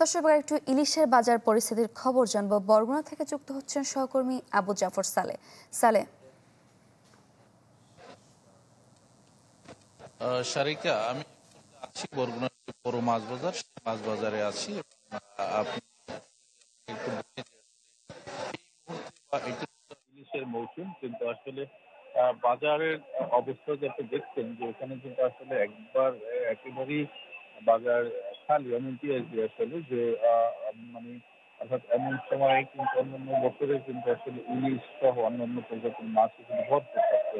দর্শক, এবার একটু ইলিশের বাজার পরিস্থিতির খবর জানবো। বরগুনা থেকে যুক্ত হচ্ছেন সহকর্মী আবু জাফর সালে। সারিকা, আমি আছি বরগুনার বড় মাছ বাজার, মাছ বাজারে আছি। আপনি একটু বলে যে এটা তো ইলিশের মৌসুম, কিন্তু আসলে বাজারের অবস্থা যাতে দেখছেন যে এখানে কিন্তু আসলে একেবারেই বাজার খালি, এমনটি আর কি। আসলে যে মানে অর্থাৎ এমন সময় কিন্তু অন্যান্য বছরে কিন্তু আসলে ইলিশ সহ অন্যান্য প্রজাতির মাছ কিন্তু ভরপুর থাকতো,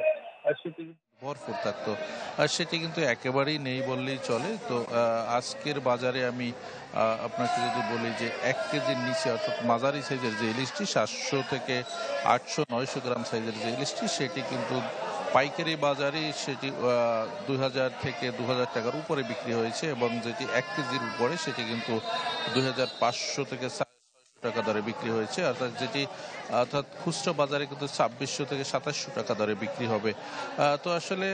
আর সেটি ভরপুর থাকতো আর সেটি কিন্তু একেবারেই নেই বললেই চলে। তো আজকের বাজারে আমি আপনাকে যদি বলি যে 1 কেজির নিচে অর্থাৎ মাঝারি সাইজের যে ইলিশটি 700 থেকে 800-900 গ্রাম সাইজের যে ইলিশটি, সেটি কিন্তু পাইকারি বাজারে সেটি 2000 থেকে 2000 টাকার উপরে বিক্রি হয়েছে, এবং যেটি 1 কেজির উপরে সেটি কিন্তু 2500 থেকে টাকা দরে বিক্রি হয়েছে। অর্থাৎ খুচরা বাজারে কিন্তু 2600 থেকে 2700 টাকা দরে বিক্রি হবে। তো আসলে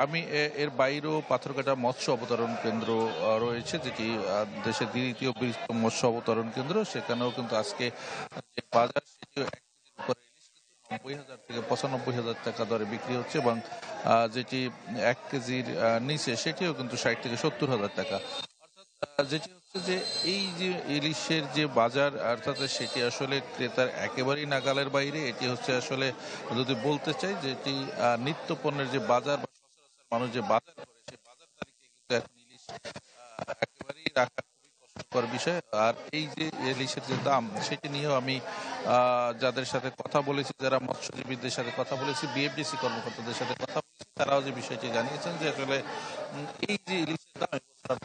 আমি এর বাইরেও পাথরঘাটা মৎস্য অবতরণ কেন্দ্র রয়েছে, যেটি দেশের দ্বিতীয় বৃহত্তম মৎস্য অবতরণ কেন্দ্র। সেখানেও কিন্তু আজকে যে বাজার, সেটিও 1 কেজির উপরে ইলিশ কিন্তু 90,000 থেকে 95,000 টাকা দরে বিক্রি হচ্ছে, এবং যেটি 1 কেজির নিচে সেটিও কিন্তু 60 থেকে 70,000 টাকা। যেটি হচ্ছে যে এই যে ইলিশের যে বাজার, অর্থাৎ সেটি আসলে ক্রেতার একেবারেই নাগালের বাইরে। এটি হচ্ছে আসলে, যদি বলতে চাই, যেটি নিত্য পণ্যের যে বাজার বা সচরাচর মানুষ যে বাজার করে, সেই বাজার তালিকায় কিন্তু এখন ইলিশ একেবারেই রাখা খুবই কষ্টকর বিষয়। আর এই যে ইলিশের যে দাম, সেটি নিয়েও আমি যাদের সাথে কথা বলেছি, যারা মৎস্যজীবীদের সাথে কথা বলেছি, বিএফডিসি কর্মকর্তাদের সাথে কথা বলেছি, তারাও যে বিষয়টি জানিয়েছেন যে আসলে এই যে ইলিশের দাম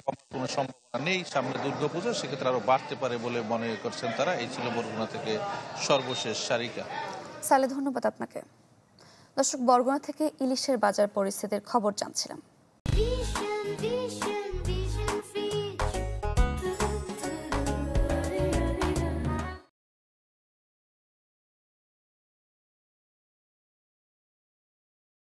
কমার কোনো সম্ভাবনা নেই। সামনে দুর্গাপূজা, সেক্ষেত্রে আরো বাড়তে পারে বলে মনে করছেন তারা। এই ছিল বরগুনা থেকে সর্বশেষ। সারিকা। ধন্যবাদ আপনাকে। দর্শক, বরগুনা থেকে ইলিশের বাজার পরিস্থিতির খবর জানছিলাম।